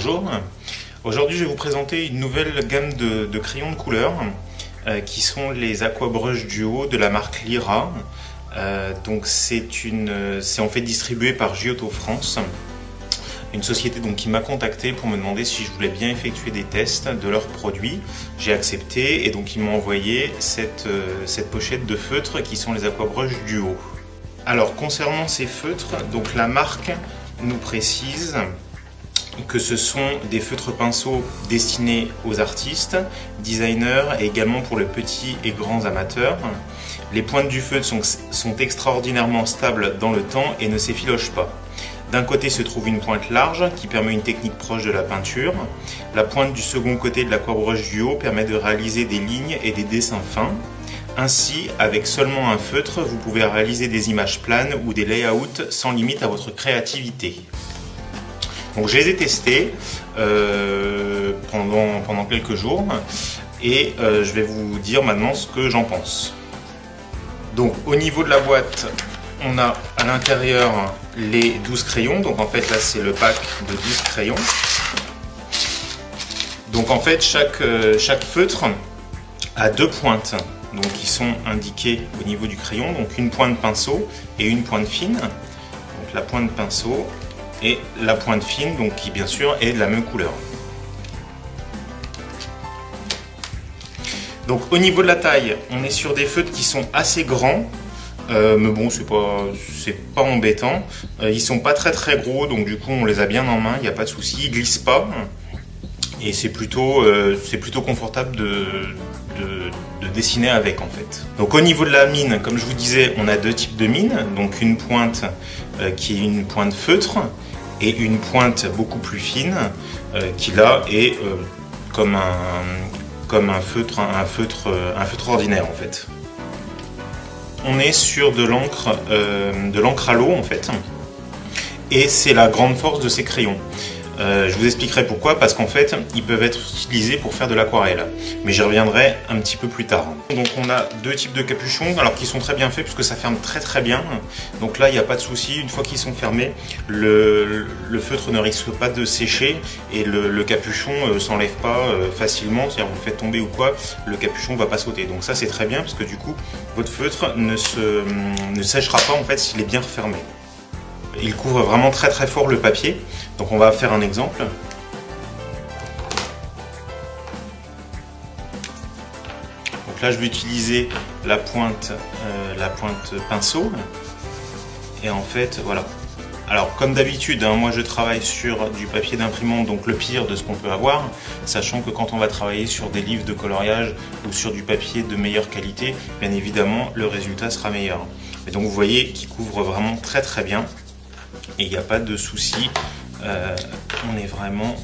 Bonjour, aujourd'hui je vais vous présenter une nouvelle gamme de crayons de couleur qui sont les Aquabrush Duo de la marque Lyra. Donc c'est en fait distribué par Giotto France, une société donc qui m'a contacté pour me demander si je voulais bien effectuer des tests de leurs produits. J'ai accepté et donc ils m'ont envoyé cette pochette de feutres qui sont les Aquabrush Duo. Alors concernant ces feutres, donc la marque nous précise que ce sont des feutres pinceaux destinés aux artistes, designers et également pour les petits et grands amateurs. Les pointes du feutre sont extraordinairement stables dans le temps et ne s'effilochent pas. D'un côté se trouve une pointe large qui permet une technique proche de la peinture. La pointe du second côté de l'Aquabrush Duo permet de réaliser des lignes et des dessins fins. Ainsi, avec seulement un feutre, vous pouvez réaliser des images planes ou des layouts sans limite à votre créativité. Donc je les ai testés pendant quelques jours et je vais vous dire maintenant ce que j'en pense. Donc au niveau de la boîte, on a à l'intérieur les 12 crayons. Donc en fait là c'est le pack de 12 crayons. Donc en fait chaque feutre a deux pointes donc, qui sont indiquées au niveau du crayon. Donc une pointe pinceau et une pointe fine. Donc la pointe pinceau et la pointe fine, donc qui bien sûr est de la même couleur. Donc au niveau de la taille, on est sur des feutres qui sont assez grands, mais bon c'est pas embêtant. Ils sont pas très gros, donc du coup on les a bien en main, il n'y a pas de souci, ils glissent pas et c'est plutôt confortable de dessiner avec en fait. Donc au niveau de la mine, comme je vous disais, on a deux types de mines, donc une pointe qui est une pointe feutre et une pointe beaucoup plus fine qui là est comme un feutre ordinaire en fait. On est sur de l'encre à l'eau en fait, et c'est la grande force de ces crayons. Je vous expliquerai pourquoi, parce qu'en fait ils peuvent être utilisés pour faire de l'aquarelle, mais j'y reviendrai un petit peu plus tard. Donc on a deux types de capuchons, alors qui sont très bien faits puisque ça ferme très bien. Donc là il n'y a pas de souci, une fois qu'ils sont fermés, le feutre ne risque pas de sécher et le capuchon s'enlève pas facilement, c'est-à-dire vous le faites tomber ou quoi, le capuchon va pas sauter. Donc ça c'est très bien parce que du coup votre feutre ne séchera pas en fait s'il est bien refermé. Il couvre vraiment très fort le papier. Donc on va faire un exemple. Donc là je vais utiliser la pointe pinceau. Et en fait voilà. Alors comme d'habitude, moi je travaille sur du papier d'imprimante, donc le pire de ce qu'on peut avoir, sachant que quand on va travailler sur des livres de coloriage ou sur du papier de meilleure qualité, bien évidemment le résultat sera meilleur. Et donc vous voyez qu'il couvre vraiment très bien. Et il n'y a pas de souci, on est vraiment,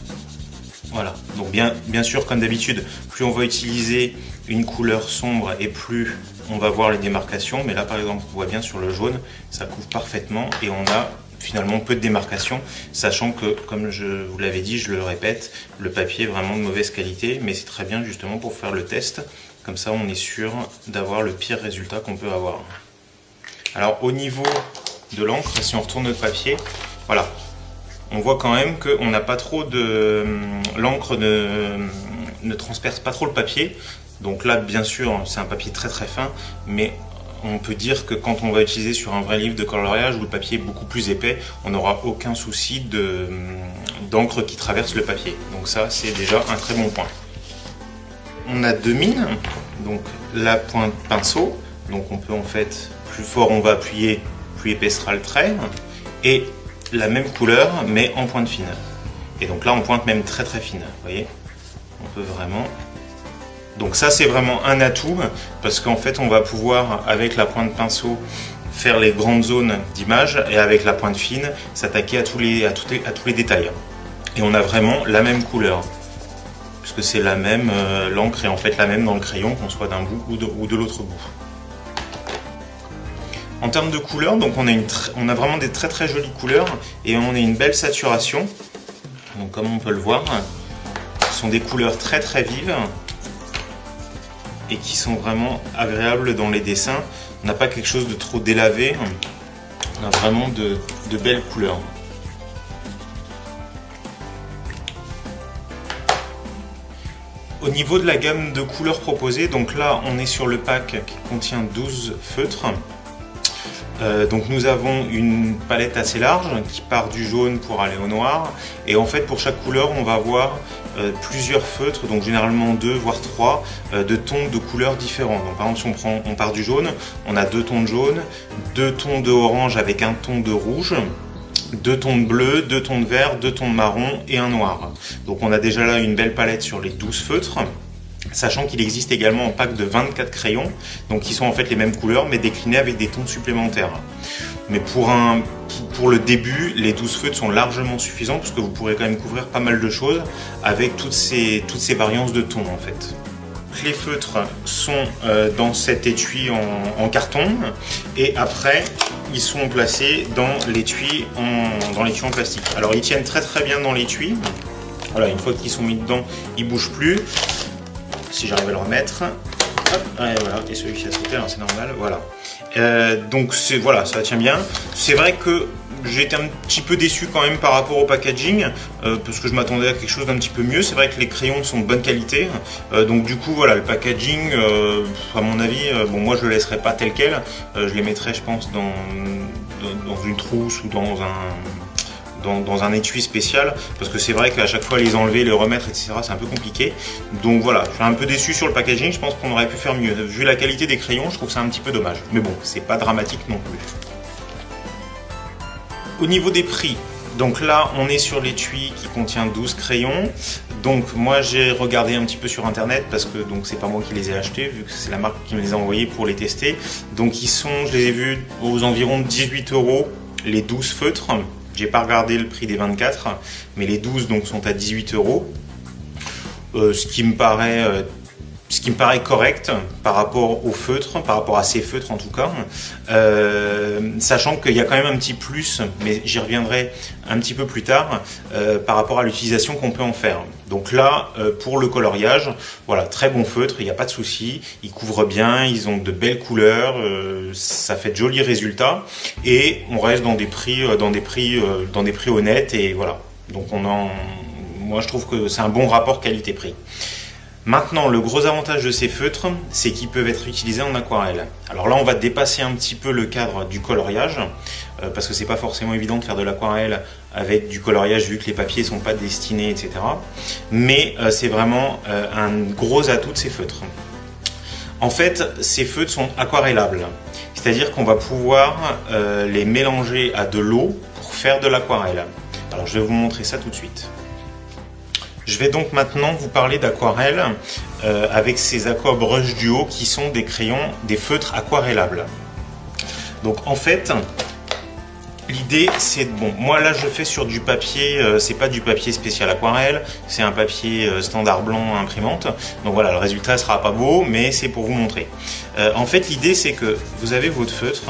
voilà. Donc bien sûr comme d'habitude, plus on va utiliser une couleur sombre et plus on va voir les démarcations, mais là par exemple on voit bien sur le jaune, ça couvre parfaitement et on a finalement peu de démarcations, sachant que comme je vous l'avais dit, je le répète, le papier est vraiment de mauvaise qualité, mais c'est très bien justement pour faire le test, comme ça on est sûr d'avoir le pire résultat qu'on peut avoir. Alors au niveau de l'encre, si on retourne notre papier, voilà, on voit quand même qu'on n'a pas trop de... l'encre ne transperce pas trop le papier, donc là bien sûr c'est un papier très fin, mais on peut dire que quand on va utiliser sur un vrai livre de coloriage où le papier est beaucoup plus épais, on n'aura aucun souci d'encre qui traverse le papier, donc ça c'est déjà un très bon point. On a deux mines, donc la pointe pinceau, donc on peut en fait, plus fort on va appuyer, plus épais sera le trait, et la même couleur mais en pointe fine. Et donc là on pointe même très fine, vous voyez, on peut vraiment... Donc ça c'est vraiment un atout, parce qu'en fait on va pouvoir avec la pointe pinceau faire les grandes zones d'image, et avec la pointe fine s'attaquer à tous les détails. Et on a vraiment la même couleur, puisque c'est la même, l'encre est en fait la même dans le crayon, qu'on soit d'un bout ou de l'autre bout. En termes de couleurs, donc on a vraiment des très jolies couleurs et on a une belle saturation. Donc comme on peut le voir, ce sont des couleurs très vives et qui sont vraiment agréables dans les dessins. On n'a pas quelque chose de trop délavé, on a vraiment de belles couleurs. Au niveau de la gamme de couleurs proposées, donc là on est sur le pack qui contient 12 feutres. Donc nous avons une palette assez large qui part du jaune pour aller au noir, et en fait pour chaque couleur on va avoir plusieurs feutres, donc généralement 2 voire 3 de tons de couleurs différents. Donc par exemple si on part du jaune, on a 2 tons de jaune, 2 tons de orange avec un ton de rouge, 2 tons de bleu, 2 tons de vert, 2 tons de marron et un noir. Donc on a déjà là une belle palette sur les 12 feutres. Sachant qu'il existe également un pack de 24 crayons, donc qui sont en fait les mêmes couleurs mais déclinés avec des tons supplémentaires. Mais pour le début, les 12 feutres sont largement suffisants parce que vous pourrez quand même couvrir pas mal de choses avec toutes ces variances de tons en fait. Les feutres sont dans cet étui en carton, et après ils sont placés dans l'étui en plastique. Alors ils tiennent très très bien dans l'étui. Voilà, une fois qu'ils sont mis dedans, ils ne bougent plus. Si j'arrive à le remettre, hop, et voilà, et celui-ci a sauté, c'est normal, voilà. Donc voilà, ça tient bien. C'est vrai que j'ai été un petit peu déçu quand même par rapport au packaging, parce que je m'attendais à quelque chose d'un petit peu mieux. C'est vrai que les crayons sont de bonne qualité, donc du coup voilà, le packaging, à mon avis, bon moi je le laisserai pas tel quel, je les mettrai je pense dans une trousse ou dans un étui spécial, parce que c'est vrai qu'à chaque fois les enlever, les remettre, etc. c'est un peu compliqué. Donc voilà, je suis un peu déçu sur le packaging, je pense qu'on aurait pu faire mieux. Vu la qualité des crayons, je trouve ça un petit peu dommage. Mais bon, c'est pas dramatique non plus. Au niveau des prix, donc là on est sur l'étui qui contient 12 crayons. Donc moi j'ai regardé un petit peu sur internet parce que donc c'est pas moi qui les ai achetés vu que c'est la marque qui me les a envoyés pour les tester. Donc ils sont, je les ai vus aux environs de 18 € les 12 feutres. J'ai pas regardé le prix des 24, mais les 12 donc sont à 18 €. Ce qui me paraît correct par rapport aux feutres, par rapport à ces feutres en tout cas, sachant qu'il y a quand même un petit plus, mais j'y reviendrai un petit peu plus tard, par rapport à l'utilisation qu'on peut en faire. Donc là, pour le coloriage, voilà, très bon feutre, il n'y a pas de souci, ils couvrent bien, ils ont de belles couleurs, ça fait de jolis résultats, et on reste dans des prix honnêtes, et voilà. Donc moi je trouve que c'est un bon rapport qualité-prix. Maintenant, le gros avantage de ces feutres, c'est qu'ils peuvent être utilisés en aquarelle. Alors là, on va dépasser un petit peu le cadre du coloriage, parce que c'est pas forcément évident de faire de l'aquarelle avec du coloriage vu que les papiers sont pas destinés, etc. Mais c'est vraiment un gros atout de ces feutres. En fait, ces feutres sont aquarellables, c'est-à-dire qu'on va pouvoir les mélanger à de l'eau pour faire de l'aquarelle. Alors, je vais vous montrer ça tout de suite. Je vais donc maintenant vous parler d'aquarelle avec ces Aqua Brush Duo qui sont des crayons, des feutres aquarellables. Donc en fait, l'idée c'est bon. Moi là je fais sur du papier, c'est pas du papier spécial aquarelle, c'est un papier standard blanc imprimante. Donc voilà, le résultat sera pas beau, mais c'est pour vous montrer. En fait, l'idée c'est que vous avez votre feutre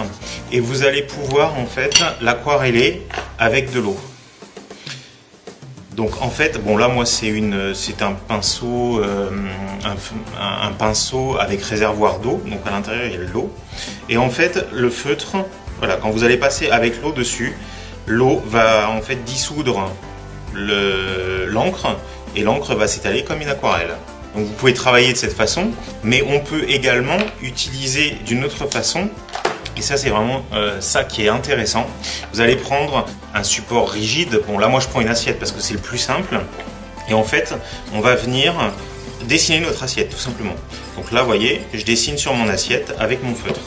et vous allez pouvoir en fait l'aquareller avec de l'eau. Donc en fait, bon là moi c'est un pinceau, un pinceau avec réservoir d'eau, donc à l'intérieur il y a de l'eau. Et en fait le feutre, voilà, quand vous allez passer avec l'eau dessus, l'eau va en fait dissoudre l'encre et l'encre va s'étaler comme une aquarelle. Donc vous pouvez travailler de cette façon, mais on peut également utiliser d'une autre façon. Et ça c'est vraiment ça qui est intéressant. Vous allez prendre un support rigide. Bon là moi je prends une assiette parce que c'est le plus simple. Et en fait on va venir dessiner notre assiette tout simplement. Donc là vous voyez, je dessine sur mon assiette avec mon feutre.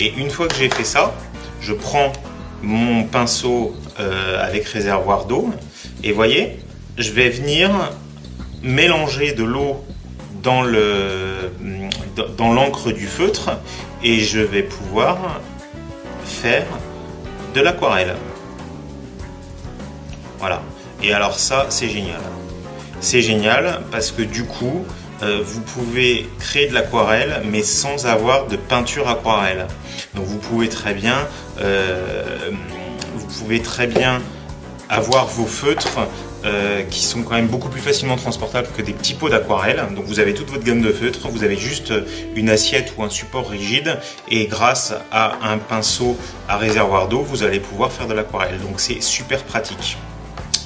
Et une fois que j'ai fait ça, je prends mon pinceau avec réservoir d'eau. Et vous voyez, je vais venir mélanger de l'eau dans l'encre du feutre et je vais pouvoir faire de l'aquarelle. Voilà. Et alors ça, c'est génial. C'est génial parce que du coup, vous pouvez créer de l'aquarelle mais sans avoir de peinture aquarelle. Donc vous pouvez très bien avoir vos feutres qui sont quand même beaucoup plus facilement transportables que des petits pots d'aquarelle. Donc vous avez toute votre gamme de feutres, vous avez juste une assiette ou un support rigide et grâce à un pinceau à réservoir d'eau, vous allez pouvoir faire de l'aquarelle. Donc c'est super pratique.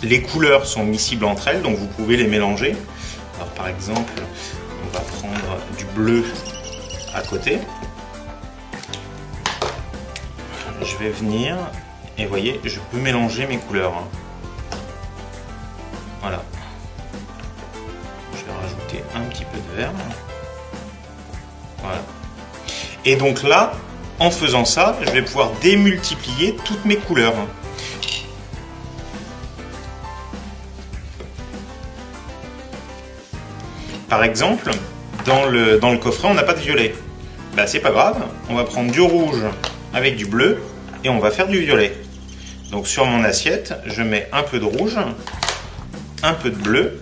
Les couleurs sont miscibles entre elles, donc vous pouvez les mélanger. Alors par exemple, on va prendre du bleu à côté. Je vais venir et vous voyez, je peux mélanger mes couleurs. Voilà. Je vais rajouter un petit peu de vert. Voilà. Et donc là, en faisant ça, je vais pouvoir démultiplier toutes mes couleurs. Par exemple, dans le coffret, on n'a pas de violet. Ben, c'est pas grave, on va prendre du rouge avec du bleu et on va faire du violet. Donc sur mon assiette, je mets un peu de rouge, un peu de bleu.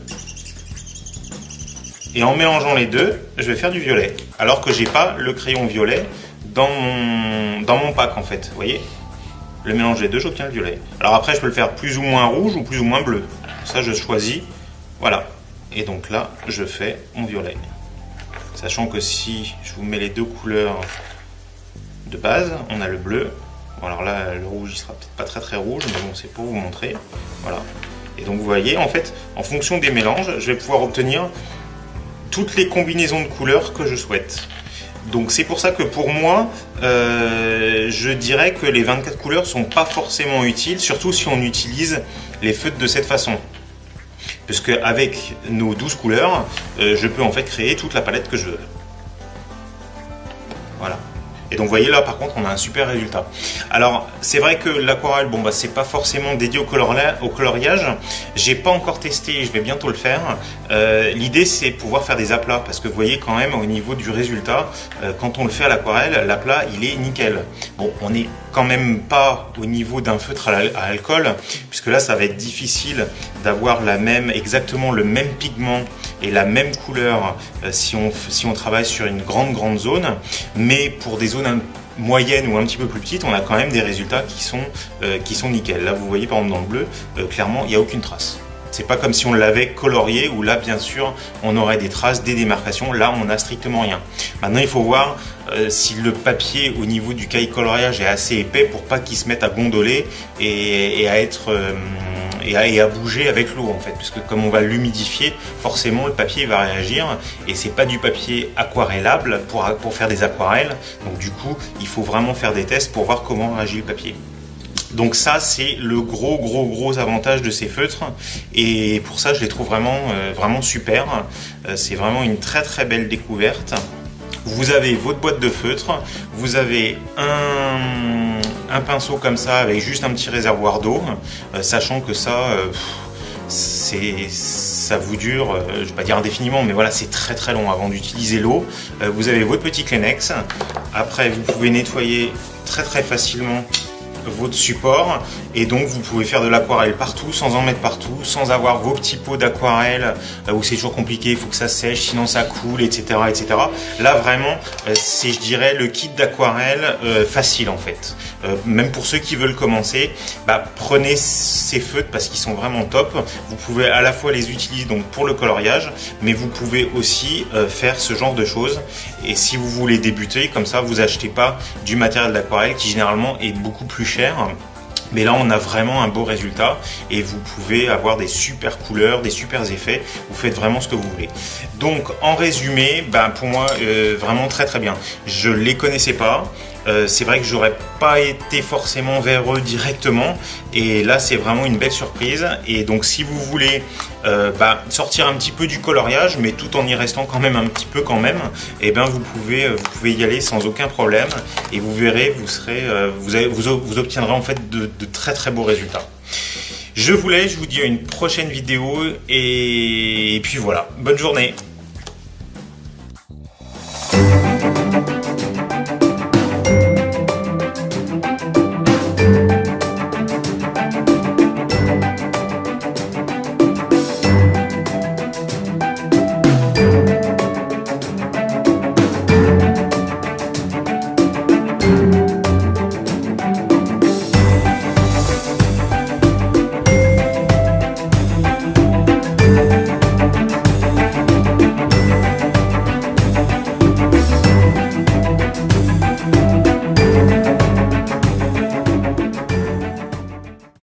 Et en mélangeant les deux, je vais faire du violet. Alors que j'ai pas le crayon violet dans mon pack en fait. Vous voyez, le mélange des deux, j'obtiens le violet. Alors après, je peux le faire plus ou moins rouge ou plus ou moins bleu. Ça, je choisis. Voilà. Et donc là, je fais mon violet. Sachant que si je vous mets les deux couleurs de base, on a le bleu. Bon, alors là, le rouge, il sera peut-être pas très très rouge, mais bon, c'est pour vous montrer. Voilà. Et donc vous voyez, en fait, en fonction des mélanges, je vais pouvoir obtenir toutes les combinaisons de couleurs que je souhaite. Donc c'est pour ça que pour moi, je dirais que les 24 couleurs sont pas forcément utiles, surtout si on utilise les feutres de cette façon. Parce qu'avec nos 12 couleurs, je peux en fait créer toute la palette que je veux. Voilà. Et donc vous voyez là par contre on a un super résultat. Alors c'est vrai que l'aquarelle, bon bah c'est pas forcément dédié au coloriage. J'ai pas encore testé, je vais bientôt le faire. L'idée c'est pouvoir faire des aplats parce que vous voyez quand même au niveau du résultat, quand on le fait à l'aquarelle, l'aplat il est nickel. Bon, on n'est quand même pas au niveau d'un feutre à alcool, puisque là ça va être difficile d'avoir exactement le même pigment et la même couleur si on travaille sur une grande zone, mais pour des zones moyennes ou un petit peu plus petites, on a quand même des résultats qui sont nickel. Là vous voyez par exemple dans le bleu, clairement il n'y a aucune trace. C'est pas comme si on l'avait colorié où là bien sûr on aurait des traces, des démarcations, là on n'a strictement rien. Maintenant il faut voir si le papier au niveau du cahier coloriage est assez épais pour pas qu'il se mette à gondoler et à bouger avec l'eau en fait, parce que comme on va l'humidifier, forcément le papier va réagir et c'est pas du papier aquarellable pour faire des aquarelles, donc du coup il faut vraiment faire des tests pour voir comment réagit le papier. Donc ça c'est le gros avantage de ces feutres et pour ça je les trouve vraiment super. C'est vraiment une très belle découverte. Vous avez votre boîte de feutres, vous avez un pinceau comme ça avec juste un petit réservoir d'eau, sachant que ça vous dure, je vais pas dire indéfiniment, mais voilà, c'est très long avant d'utiliser l'eau. Vous avez votre petit Kleenex. Après vous pouvez nettoyer très facilement votre support et donc vous pouvez faire de l'aquarelle partout sans en mettre partout, sans avoir vos petits pots d'aquarelle où c'est toujours compliqué, il faut que ça sèche sinon ça coule, etc. Là vraiment c'est, je dirais, le kit d'aquarelle facile en fait. Même pour ceux qui veulent commencer, prenez ces feutres parce qu'ils sont vraiment top. Vous pouvez à la fois les utiliser donc pour le coloriage, mais vous pouvez aussi faire ce genre de choses. Et si vous voulez débuter comme ça, vous achetez pas du matériel d'aquarelle qui généralement est beaucoup plus cher. Mais là on a vraiment un beau résultat et vous pouvez avoir des super couleurs, des super effets, vous faites vraiment ce que vous voulez. Donc en résumé, pour moi vraiment très bien. Je les connaissais pas, c'est vrai que j'aurais pas été forcément vers eux directement et là c'est vraiment une belle surprise. Et donc si vous voulez sortir un petit peu du coloriage mais tout en y restant quand même un petit peu et vous pouvez y aller sans aucun problème et vous verrez, vous obtiendrez en fait de très beaux résultats. Je vous laisse, je vous dis à une prochaine vidéo et puis voilà, bonne journée.